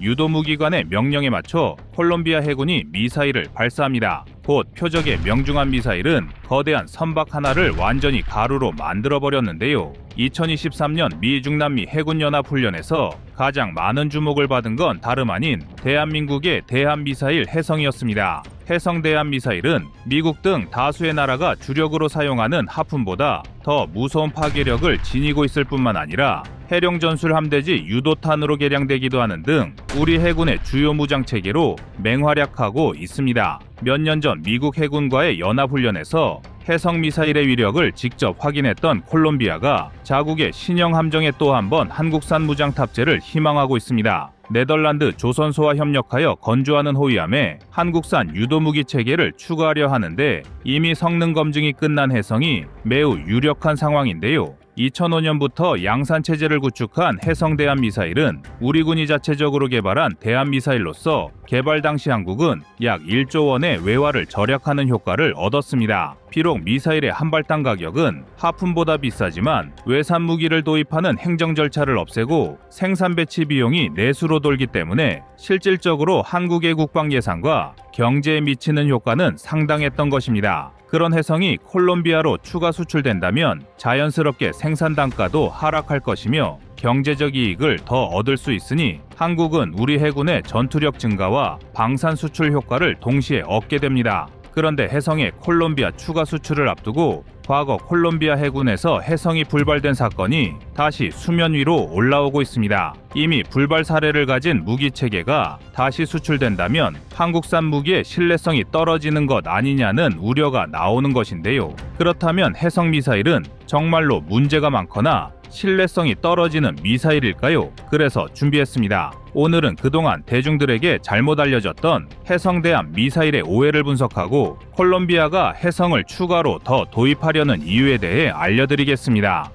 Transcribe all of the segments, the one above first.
유도무기관의 명령에 맞춰 콜롬비아 해군이 미사일을 발사합니다. 곧 표적의 명중한 미사일은 거대한 선박 하나를 완전히 가루로 만들어버렸는데요. 2023년 미중남미 해군연합훈련에서 가장 많은 주목을 받은 건 다름 아닌 대한민국의 대한미사일 해성이었습니다. 해성 대한미사일은 미국 등 다수의 나라가 주력으로 사용하는 하푼보다 더 무서운 파괴력을 지니고 있을 뿐만 아니라 해룡 전술 함대지 유도탄으로 개량되기도 하는 등 우리 해군의 주요 무장체계로 맹활약하고 있습니다. 몇 년 전 미국 해군과의 연합훈련에서 해성 미사일의 위력을 직접 확인했던 콜롬비아가 자국의 신형 함정에 또 한 번 한국산 무장 탑재를 희망하고 있습니다. 네덜란드 조선소와 협력하여 건조하는 호위함에 한국산 유도무기 체계를 추가하려 하는데 이미 성능 검증이 끝난 해성이 매우 유력한 상황인데요. 2005년부터 양산 체제를 구축한 해성 대한미사일은 우리 군이 자체적으로 개발한 대한미사일로서 개발 당시 한국은 약 1조 원의 외화를 절약하는 효과를 얻었습니다. 비록 미사일의 한 발당 가격은 하푼보다 비싸지만 외산 무기를 도입하는 행정 절차를 없애고 생산 배치 비용이 내수로 돌기 때문에 실질적으로 한국의 국방 예산과 경제에 미치는 효과는 상당했던 것입니다. 그런 해성이 콜롬비아로 추가 수출된다면 자연스럽게 생산 단가도 하락할 것이며 경제적 이익을 더 얻을 수 있으니 한국은 우리 해군의 전투력 증가와 방산 수출 효과를 동시에 얻게 됩니다. 그런데 해성의 콜롬비아 추가 수출을 앞두고 과거 콜롬비아 해군에서 해성이 불발된 사건이 다시 수면 위로 올라오고 있습니다. 이미 불발 사례를 가진 무기 체계가 다시 수출된다면 한국산 무기의 신뢰성이 떨어지는 것 아니냐는 우려가 나오는 것인데요. 그렇다면 해성 미사일은 정말로 문제가 많거나 신뢰성이 떨어지는 미사일일까요? 그래서 준비했습니다. 오늘은 그동안 대중들에게 잘못 알려졌던 해성 대한 미사일의 오해를 분석하고 콜롬비아가 해성을 추가로 더 도입하려는 이유에 대해 알려드리겠습니다.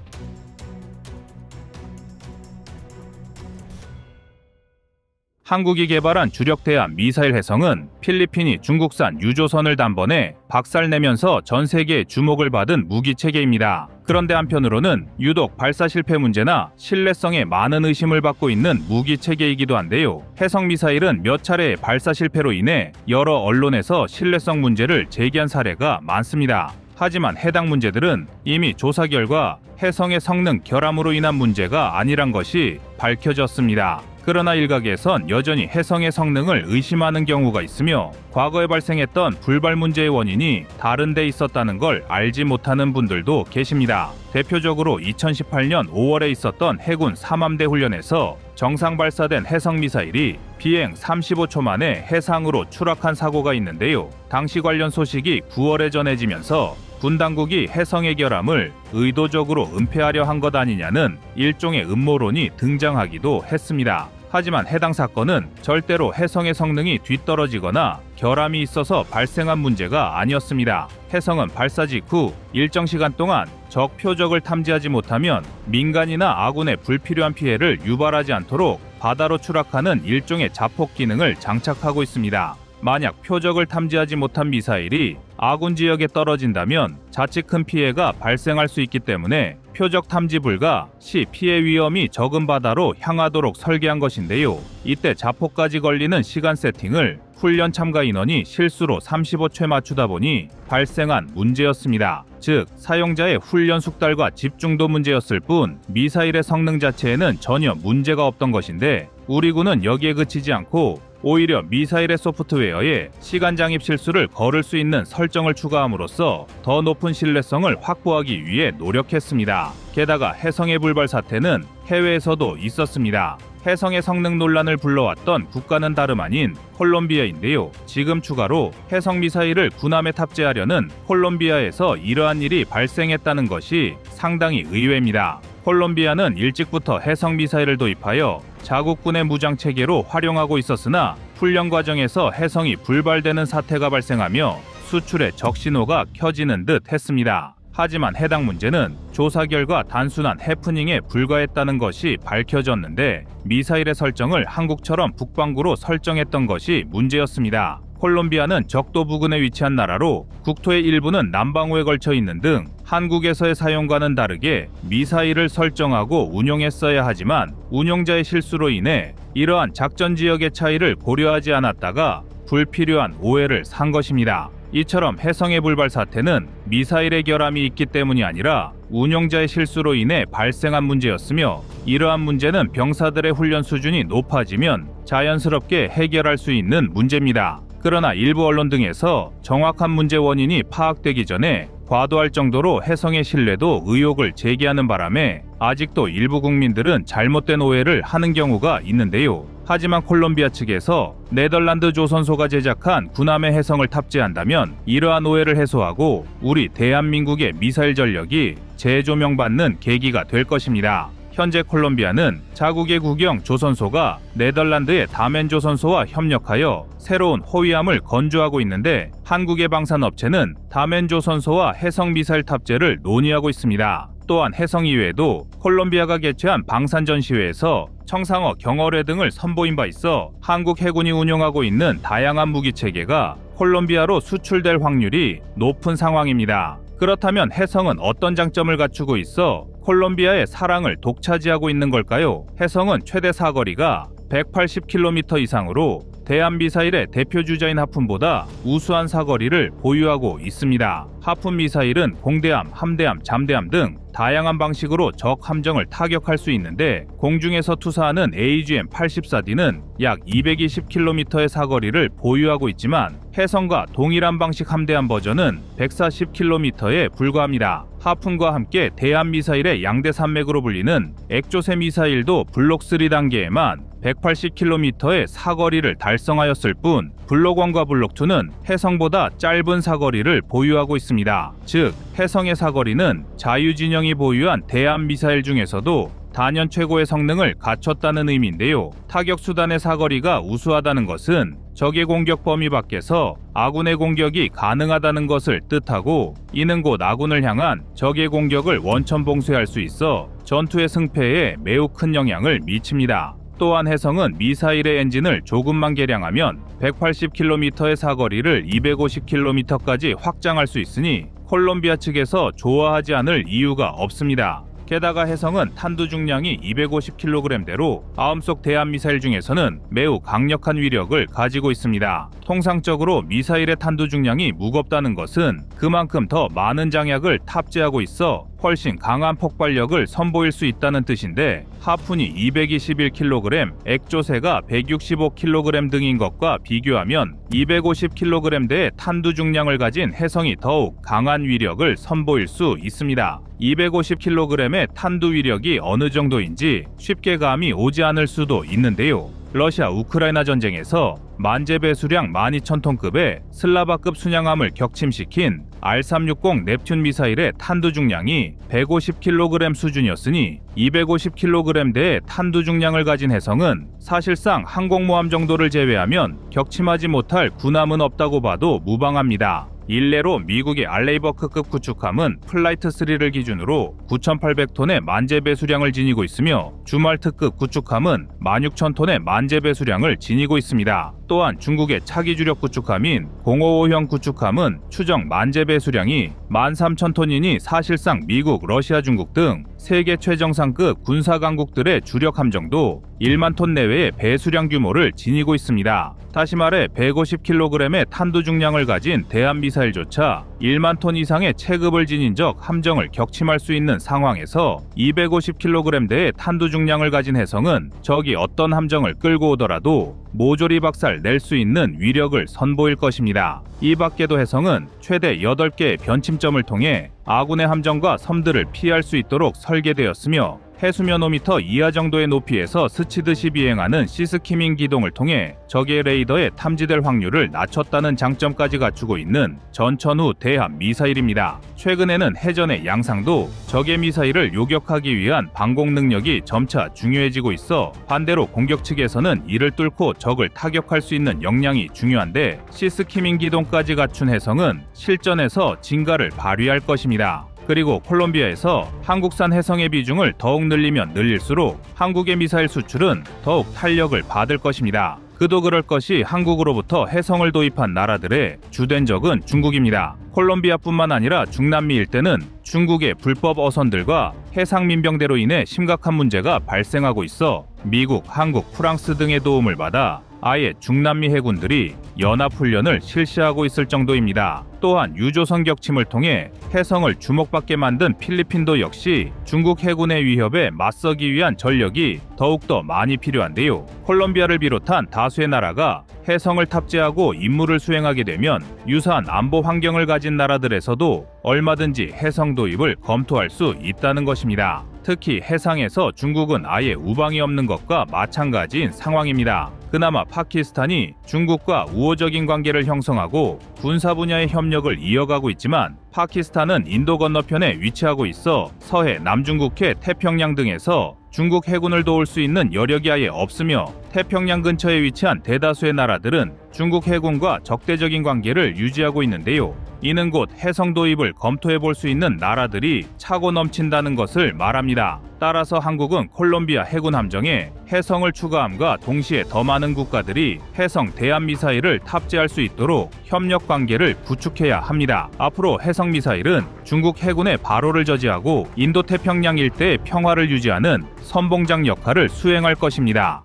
한국이 개발한 주력 대한 미사일 해성은 필리핀이 중국산 유조선을 단번에 박살내면서 전 세계의 주목을 받은 무기 체계입니다. 그런데 한편으로는 유독 발사 실패 문제나 신뢰성에 많은 의심을 받고 있는 무기 체계이기도 한데요. 해성 미사일은 몇 차례의 발사 실패로 인해 여러 언론에서 신뢰성 문제를 제기한 사례가 많습니다. 하지만 해당 문제들은 이미 조사 결과 해성의 성능 결함으로 인한 문제가 아니란 것이 밝혀졌습니다. 그러나 일각에선 여전히 해성의 성능을 의심하는 경우가 있으며 과거에 발생했던 불발 문제의 원인이 다른 데 있었다는 걸 알지 못하는 분들도 계십니다. 대표적으로 2018년 5월에 있었던 해군 3함대 훈련에서 정상 발사된 해성 미사일이 비행 35초 만에 해상으로 추락한 사고가 있는데요. 당시 관련 소식이 9월에 전해지면서 군 당국이 해성의 결함을 의도적으로 은폐하려 한 것 아니냐는 일종의 음모론이 등장하기도 했습니다. 하지만 해당 사건은 절대로 해성의 성능이 뒤떨어지거나 결함이 있어서 발생한 문제가 아니었습니다. 해성은 발사 직후 일정 시간 동안 적 표적을 탐지하지 못하면 민간이나 아군의 불필요한 피해를 유발하지 않도록 바다로 추락하는 일종의 자폭 기능을 장착하고 있습니다. 만약 표적을 탐지하지 못한 미사일이 아군 지역에 떨어진다면 자칫 큰 피해가 발생할 수 있기 때문에 표적 탐지 불가 시 피해 위험이 적은 바다로 향하도록 설계한 것인데요. 이때 자폭까지 걸리는 시간 세팅을 훈련 참가 인원이 실수로 35초에 맞추다 보니 발생한 문제였습니다. 즉, 사용자의 훈련 숙달과 집중도 문제였을 뿐 미사일의 성능 자체에는 전혀 문제가 없던 것인데 우리 군은 여기에 그치지 않고 오히려 미사일의 소프트웨어에 시간 장입 실수를 거를 수 있는 설정을 추가함으로써 더 높은 신뢰성을 확보하기 위해 노력했습니다. 게다가 해성의 불발 사태는 해외에서도 있었습니다. 해성의 성능 논란을 불러왔던 국가는 다름 아닌 콜롬비아인데요. 지금 추가로 해성 미사일을 군함에 탑재하려는 콜롬비아에서 이러한 일이 발생했다는 것이 상당히 의외입니다. 콜롬비아는 일찍부터 해성 미사일을 도입하여 자국군의 무장 체계로 활용하고 있었으나 훈련 과정에서 해성이 불발되는 사태가 발생하며 수출에 적신호가 켜지는 듯 했습니다. 하지만 해당 문제는 조사 결과 단순한 해프닝에 불과했다는 것이 밝혀졌는데 미사일의 설정을 한국처럼 북반구로 설정했던 것이 문제였습니다. 콜롬비아는 적도 부근에 위치한 나라로 국토의 일부는 남방호에 걸쳐 있는 등 한국에서의 사용과는 다르게 미사일을 설정하고 운용했어야 하지만 운용자의 실수로 인해 이러한 작전 지역의 차이를 고려하지 않았다가 불필요한 오해를 산 것입니다. 이처럼 해성의 불발 사태는 미사일의 결함이 있기 때문이 아니라 운용자의 실수로 인해 발생한 문제였으며, 이러한 문제는 병사들의 훈련 수준이 높아지면 자연스럽게 해결할 수 있는 문제입니다. 그러나 일부 언론 등에서 정확한 문제 원인이 파악되기 전에 과도할 정도로 해성의 신뢰도 의혹을 제기하는 바람에 아직도 일부 국민들은 잘못된 오해를 하는 경우가 있는데요. 하지만 콜롬비아 측에서 네덜란드 조선소가 제작한 군함의 해성을 탑재한다면 이러한 오해를 해소하고 우리 대한민국의 미사일 전력이 재조명받는 계기가 될 것입니다. 현재 콜롬비아는 자국의 국영 조선소가 네덜란드의 다멘 조선소와 협력하여 새로운 호위함을 건조하고 있는데, 한국의 방산업체는 다멘 조선소와 해성 미사일 탑재를 논의하고 있습니다. 또한 해성 이외에도 콜롬비아가 개최한 방산 전시회에서 청상어, 경어뢰 등을 선보인 바 있어 한국 해군이 운용하고 있는 다양한 무기 체계가 콜롬비아로 수출될 확률이 높은 상황입니다. 그렇다면 해성은 어떤 장점을 갖추고 있어 콜롬비아의 사랑을 독차지하고 있는 걸까요? 해성은 최대 사거리가 180km 이상으로 대한미사일의 대표 주자인 하푼보다 우수한 사거리를 보유하고 있습니다. 하푼 미사일은 공대함, 함대함, 잠대함 등 다양한 방식으로 적 함정을 타격할 수 있는데, 공중에서 투사하는 AGM-84D는 약 220km의 사거리를 보유하고 있지만 해성과 동일한 방식 함대함 버전은 140km에 불과합니다. 하푼과 함께 대한미사일의 양대 산맥으로 불리는 액조세 미사일도 블록 3 단계에만 180km의 사거리를 달성하였을 뿐, 블록 1과 블록 2는 해성보다 짧은 사거리를 보유하고 있습니다. 즉, 해성의 사거리는 자유진영이 보유한 대한미사일 중에서도 단연 최고의 성능을 갖췄다는 의미인데요. 타격수단의 사거리가 우수하다는 것은 적의 공격 범위 밖에서 아군의 공격이 가능하다는 것을 뜻하고, 이는 곧 아군을 향한 적의 공격을 원천 봉쇄할 수 있어 전투의 승패에 매우 큰 영향을 미칩니다. 또한 해성은 미사일의 엔진을 조금만 개량하면 180km의 사거리를 250km까지 확장할 수 있으니 콜롬비아 측에서 좋아하지 않을 이유가 없습니다. 게다가 해성은 탄두 중량이 250kg대로 아음속 대한미사일 중에서는 매우 강력한 위력을 가지고 있습니다. 통상적으로 미사일의 탄두 중량이 무겁다는 것은 그만큼 더 많은 장약을 탑재하고 있어 훨씬 강한 폭발력을 선보일 수 있다는 뜻인데, 하푼이 221kg, 액조세가 165kg 등인 것과 비교하면 250kg대의 탄두 중량을 가진 해성이 더욱 강한 위력을 선보일 수 있습니다. 250kg의 탄두 위력이 어느 정도인지 쉽게 감이 오지 않을 수도 있는데요. 러시아 우크라이나 전쟁에서 만재배수량 12,000톤급의 슬라바급 순양함을 격침시킨 R-360 넵튠 미사일의 탄두 중량이 150kg 수준이었으니 250kg대의 탄두 중량을 가진 해성은 사실상 항공모함 정도를 제외하면 격침하지 못할 군함은 없다고 봐도 무방합니다. 일례로 미국의 알레이버크급 구축함은 플라이트 3를 기준으로 9,800톤의 만재배수량을 지니고 있으며, 주말트급 구축함은 16,000톤의 만재배수량을 지니고 있습니다. 또한 중국의 차기 주력 구축함인 055형 구축함은 추정 만재배수량이 13,000톤이니 사실상 미국, 러시아, 중국 등 세계 최정상급 군사강국들의 주력 함정도 1만 톤 내외의 배수량 규모를 지니고 있습니다. 다시 말해 150kg의 탄두 중량을 가진 대한미사일조차 1만 톤 이상의 체급을 지닌 적 함정을 격침할 수 있는 상황에서 250kg대의 탄두 중량을 가진 해성은 적이 어떤 함정을 끌고 오더라도 모조리 박살 낼 수 있는 위력을 선보일 것입니다. 이 밖에도 해성은 최대 8개의 변침점을 통해 아군의 함정과 섬들을 피할 수 있도록 설계되었으며, 해수면 5m 이하 정도의 높이에서 스치듯이 비행하는 시스키밍 기동을 통해 적의 레이더에 탐지될 확률을 낮췄다는 장점까지 갖추고 있는 전천후 대함 미사일입니다. 최근에는 해전의 양상도 적의 미사일을 요격하기 위한 방공 능력이 점차 중요해지고 있어 반대로 공격 측에서는 이를 뚫고 적을 타격할 수 있는 역량이 중요한데, 시스키밍 기동까지 갖춘 해성은 실전에서 진가를 발휘할 것입니다. 그리고 콜롬비아에서 한국산 해성의 비중을 더욱 늘리면 늘릴수록 한국의 미사일 수출은 더욱 탄력을 받을 것입니다. 그도 그럴 것이 한국으로부터 해성을 도입한 나라들의 주된 적은 중국입니다. 콜롬비아뿐만 아니라 중남미 일대는 중국의 불법 어선들과 해상 민병대로 인해 심각한 문제가 발생하고 있어 미국, 한국, 프랑스 등의 도움을 받아 아예 중남미 해군들이 연합훈련을 실시하고 있을 정도입니다. 또한 유조선 격침을 통해 해성을 주목받게 만든 필리핀도 역시 중국 해군의 위협에 맞서기 위한 전력이 더욱더 많이 필요한데요. 콜롬비아를 비롯한 다수의 나라가 해성을 탑재하고 임무를 수행하게 되면 유사한 안보 환경을 가진 나라들에서도 얼마든지 해성 도입을 검토할 수 있다는 것입니다. 특히 해상에서 중국은 아예 우방이 없는 것과 마찬가지인 상황입니다. 그나마 파키스탄이 중국과 우호적인 관계를 형성하고 군사 분야의 협력을 이어가고 있지만 파키스탄은 인도 건너편에 위치하고 있어 서해, 남중국해, 태평양 등에서 중국 해군을 도울 수 있는 여력이 아예 없으며 태평양 근처에 위치한 대다수의 나라들은 중국 해군과 적대적인 관계를 유지하고 있는데요. 이는 곧 해성 도입을 검토해 볼 수 있는 나라들이 차고 넘친다는 것을 말합니다. 따라서 한국은 콜롬비아 해군 함정에 해성을 추가함과 동시에 더 많은 국가들이 해성 대함 미사일을 탑재할 수 있도록 협력 관계를 구축해야 합니다. 앞으로 해성 미사일은 중국 해군의 발호를 저지하고 인도 태평양 일대의 평화를 유지하는 선봉장 역할을 수행할 것입니다.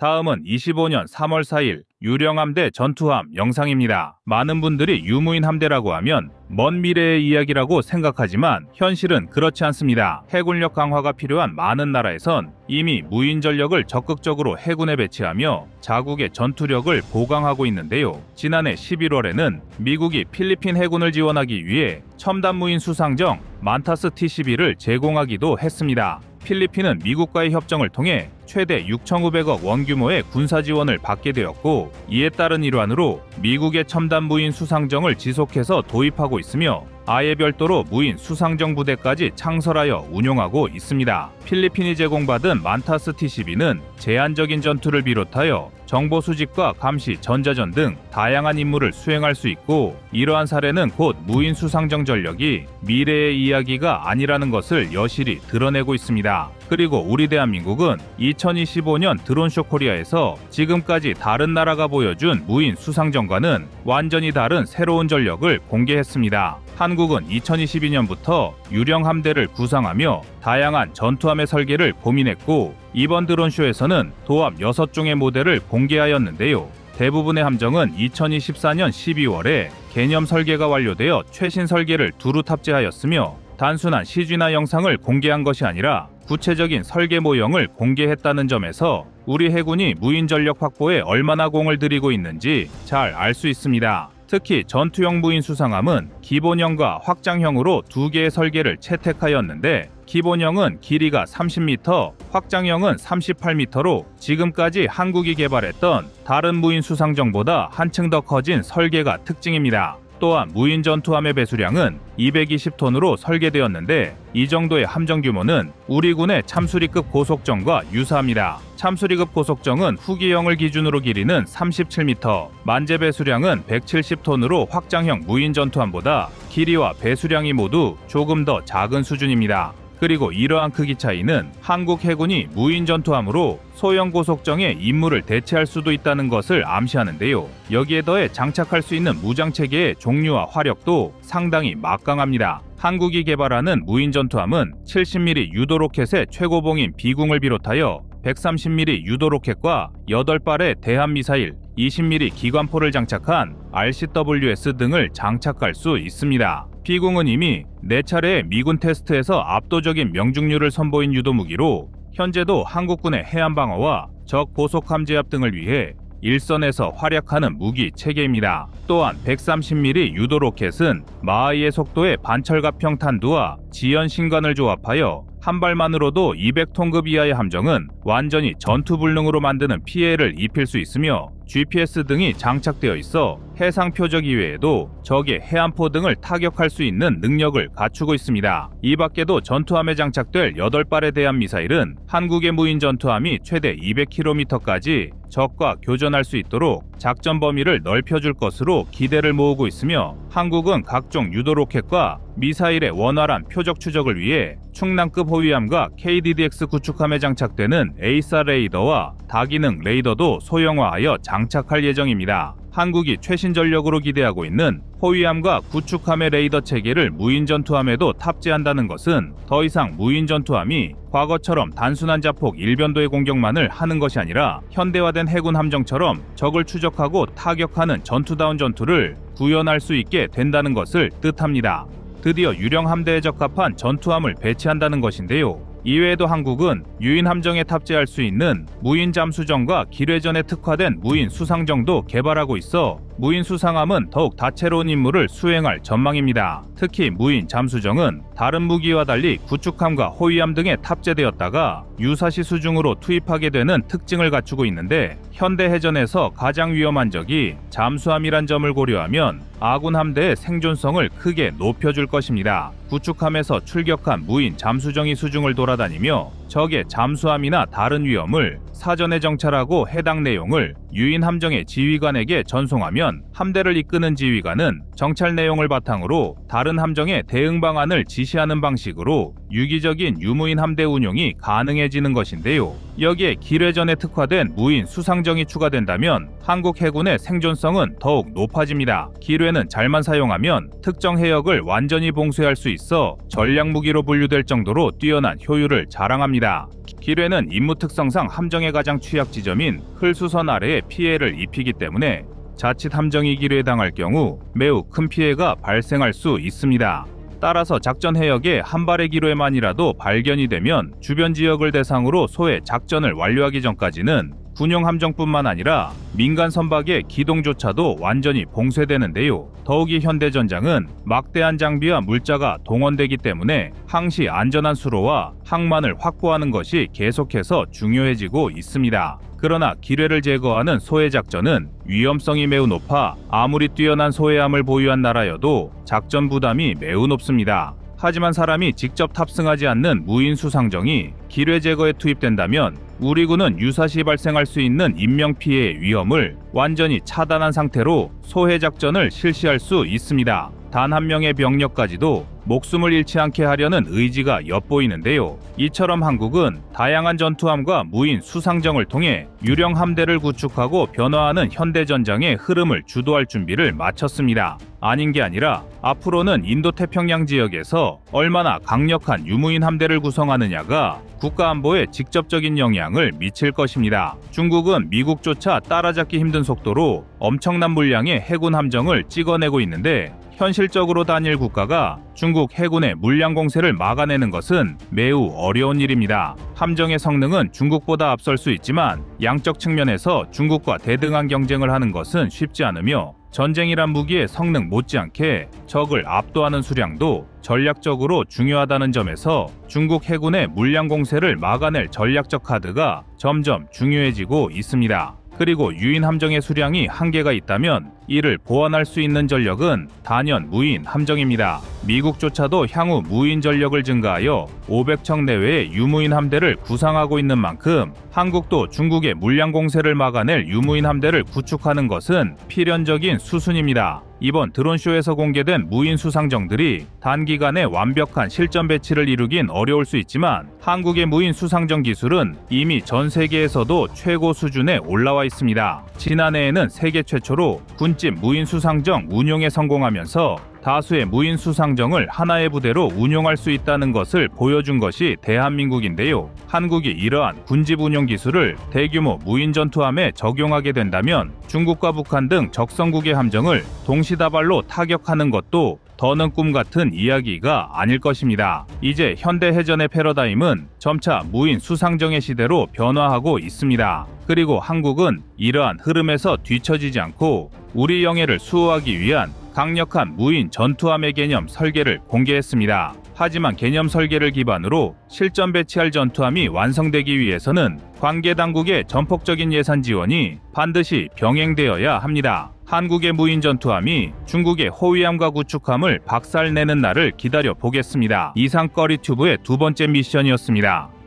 다음은 25년 3월 4일 유령함대 전투함 영상입니다. 많은 분들이 유무인 함대라고 하면 먼 미래의 이야기라고 생각하지만 현실은 그렇지 않습니다. 해군력 강화가 필요한 많은 나라에선 이미 무인 전력을 적극적으로 해군에 배치하며 자국의 전투력을 보강하고 있는데요. 지난해 11월에는 미국이 필리핀 해군을 지원하기 위해 첨단 무인 수상정 만타스 T-12를 제공하기도 했습니다. 필리핀은 미국과의 협정을 통해 최대 6,900억 원 규모의 군사 지원을 받게 되었고 이에 따른 일환으로 미국의 첨단 무인 수상정을 지속해서 도입하고 있으며 아예 별도로 무인 수상정 부대까지 창설하여 운용하고 있습니다. 필리핀이 제공받은 만타스 T-12는 제한적인 전투를 비롯하여 정보 수집과 감시, 전자전 등 다양한 임무를 수행할 수 있고 이러한 사례는 곧 무인 수상정 전력이 미래의 이야기가 아니라는 것을 여실히 드러내고 있습니다. 그리고 우리 대한민국은 2025년 드론쇼 코리아에서 지금까지 다른 나라가 보여준 무인 수상정과는 완전히 다른 새로운 전력을 공개했습니다. 한국은 2022년부터 유령 함대를 구상하며 다양한 전투함의 설계를 고민했고 이번 드론쇼에서는 도합 6종의 모델을 공개하였는데요. 대부분의 함정은 2024년 12월에 개념 설계가 완료되어 최신 설계를 두루 탑재하였으며 단순한 CG나 영상을 공개한 것이 아니라 구체적인 설계 모형을 공개했다는 점에서 우리 해군이 무인 전력 확보에 얼마나 공을 들이고 있는지 잘 알 수 있습니다. 특히 전투형 무인 수상함은 기본형과 확장형으로 두 개의 설계를 채택하였는데 기본형은 길이가 30m, 확장형은 38m로 지금까지 한국이 개발했던 다른 무인 수상정보다 한층 더 커진 설계가 특징입니다. 또한 무인 전투함의 배수량은 220톤으로 설계되었는데 이 정도의 함정 규모는 우리 군의 참수리급 고속정과 유사합니다. 참수리급 고속정은 후기형을 기준으로 길이는 37m, 만재 배수량은 170톤으로 확장형 무인 전투함보다 길이와 배수량이 모두 조금 더 작은 수준입니다. 그리고 이러한 크기 차이는 한국 해군이 무인 전투함으로 소형 고속정의 임무를 대체할 수도 있다는 것을 암시하는데요. 여기에 더해 장착할 수 있는 무장체계의 종류와 화력도 상당히 막강합니다. 한국이 개발하는 무인 전투함은 70mm 유도 로켓의 최고봉인 비궁을 비롯하여 130mm 유도 로켓과 8발의 대함 미사일, 20mm 기관포를 장착한 RCWS 등을 장착할 수 있습니다. 비궁은 이미 4차례의 미군 테스트에서 압도적인 명중률을 선보인 유도무기로 현재도 한국군의 해안방어와 적 고속함 제압 등을 위해 일선에서 활약하는 무기 체계입니다. 또한 130mm 유도 로켓은 마하이의 속도의 반철갑형 탄두와 지연 신관을 조합하여 한 발만으로도 200톤급 이하의 함정은 완전히 전투불능으로 만드는 피해를 입힐 수 있으며 GPS 등이 장착되어 있어 해상 표적 이외에도 적의 해안포 등을 타격할 수 있는 능력을 갖추고 있습니다. 이 밖에도 전투함에 장착될 8발에 대한 미사일은 한국의 무인 전투함이 최대 200km까지 적과 교전할 수 있도록 작전 범위를 넓혀줄 것으로 기대를 모으고 있으며, 한국은 각종 유도 로켓과 미사일의 원활한 표적 추적을 위해 충남급 호위함과 KDDX 구축함에 장착되는 A4 레이더와 다기능 레이더도 소형화하여 장착할 예정입니다. 한국이 최신 전력으로 기대하고 있는 호위함과 구축함의 레이더 체계를 무인 전투함에도 탑재한다는 것은 더 이상 무인 전투함이 과거처럼 단순한 자폭 일변도의 공격만을 하는 것이 아니라 현대화된 해군 함정처럼 적을 추적하고 타격하는 전투다운 전투를 구현할 수 있게 된다는 것을 뜻합니다. 드디어 유령 함대에 적합한 전투함을 배치한다는 것인데요. 이외에도 한국은 유인 함정에 탑재할 수 있는 무인 잠수정과 기뢰전에 특화된 무인 수상정도 개발하고 있어 무인 수상함은 더욱 다채로운 임무를 수행할 전망입니다. 특히 무인 잠수정은 다른 무기와 달리 구축함과 호위함 등에 탑재되었다가 유사시 수중으로 투입하게 되는 특징을 갖추고 있는데, 현대 해전에서 가장 위험한 적이 잠수함이란 점을 고려하면 아군 함대의 생존성을 크게 높여줄 것입니다. 구축함에서 출격한 무인 잠수정이 수중을 돌아다니며 적의 잠수함이나 다른 위험을 사전에 정찰하고 해당 내용을 유인 함정의 지휘관에게 전송하면 함대를 이끄는 지휘관은 정찰 내용을 바탕으로 다른 함정의 대응 방안을 지시하는 방식으로 유기적인 유무인 함대 운용이 가능해지는 것인데요. 여기에 기뢰전에 특화된 무인 수상정이 추가된다면 한국 해군의 생존성은 더욱 높아집니다. 기뢰는 잘만 사용하면 특정 해역을 완전히 봉쇄할 수 있어 전략무기로 분류될 정도로 뛰어난 효율을 자랑합니다. 기뢰는 임무 특성상 함정의 가장 취약 지점인 흘수선 아래에 피해를 입히기 때문에 자칫 함정이 기뢰에 당할 경우 매우 큰 피해가 발생할 수 있습니다. 따라서 작전 해역에 한 발의 기뢰만이라도 발견이 되면 주변 지역을 대상으로 소해 작전을 완료하기 전까지는 군용 함정뿐만 아니라 민간 선박의 기동조차도 완전히 봉쇄되는데요. 더욱이 현대전장은 막대한 장비와 물자가 동원되기 때문에 항시 안전한 수로와 항만을 확보하는 것이 계속해서 중요해지고 있습니다. 그러나 기뢰를 제거하는 소해 작전은 위험성이 매우 높아 아무리 뛰어난 소해함을 보유한 나라여도 작전 부담이 매우 높습니다. 하지만 사람이 직접 탑승하지 않는 무인 수상정이 기뢰 제거에 투입된다면 우리 군은 유사시 발생할 수 있는 인명피해의 위험을 완전히 차단한 상태로 소해 작전을 실시할 수 있습니다. 단 한 명의 병력까지도 목숨을 잃지 않게 하려는 의지가 엿보이는데요. 이처럼 한국은 다양한 전투함과 무인 수상정을 통해 유령 함대를 구축하고 변화하는 현대전장의 흐름을 주도할 준비를 마쳤습니다. 아닌 게 아니라 앞으로는 인도태평양 지역에서 얼마나 강력한 유무인 함대를 구성하느냐가 국가안보에 직접적인 영향을 미칠 것입니다. 중국은 미국조차 따라잡기 힘든 속도로 엄청난 물량의 해군 함정을 찍어내고 있는데, 현실적으로 단일 국가가 중국 해군의 물량 공세를 막아내는 것은 매우 어려운 일입니다. 함정의 성능은 중국보다 앞설 수 있지만 양적 측면에서 중국과 대등한 경쟁을 하는 것은 쉽지 않으며, 전쟁이란 무기의 성능 못지않게 적을 압도하는 수량도 전략적으로 중요하다는 점에서 중국 해군의 물량 공세를 막아낼 전략적 카드가 점점 중요해지고 있습니다. 그리고 유인 함정의 수량이 한계가 있다면 이를 보완할 수 있는 전력은 단연 무인 함정입니다. 미국조차도 향후 무인 전력을 증가하여 500척 내외의 유무인 함대를 구상하고 있는 만큼 한국도 중국의 물량 공세를 막아낼 유무인 함대를 구축하는 것은 필연적인 수순입니다. 이번 드론쇼에서 공개된 무인 수상정들이 단기간에 완벽한 실전 배치를 이루긴 어려울 수 있지만 한국의 무인 수상정 기술은 이미 전 세계에서도 최고 수준에 올라와 있습니다. 지난해에는 세계 최초로 군집 무인 수상정 운용에 성공하면서 다수의 무인 수상정을 하나의 부대로 운용할 수 있다는 것을 보여준 것이 대한민국인데요. 한국이 이러한 군집 운용 기술을 대규모 무인 전투함에 적용하게 된다면 중국과 북한 등 적성국의 함정을 동시다발로 타격하는 것도 더는 꿈 같은 이야기가 아닐 것입니다. 이제 현대 해전의 패러다임은 점차 무인 수상정의 시대로 변화하고 있습니다. 그리고 한국은 이러한 흐름에서 뒤처지지 않고 우리 영해를 수호하기 위한 강력한 무인 전투함의 개념 설계를 공개했습니다. 하지만 개념 설계를 기반으로 실전 배치할 전투함이 완성되기 위해서는 관계 당국의 전폭적인 예산 지원이 반드시 병행되어야 합니다. 한국의 무인 전투함이 중국의 호위함과 구축함을 박살내는 날을 기다려 보겠습니다. 이상 꺼리튜브의 두 번째 미션이었습니다.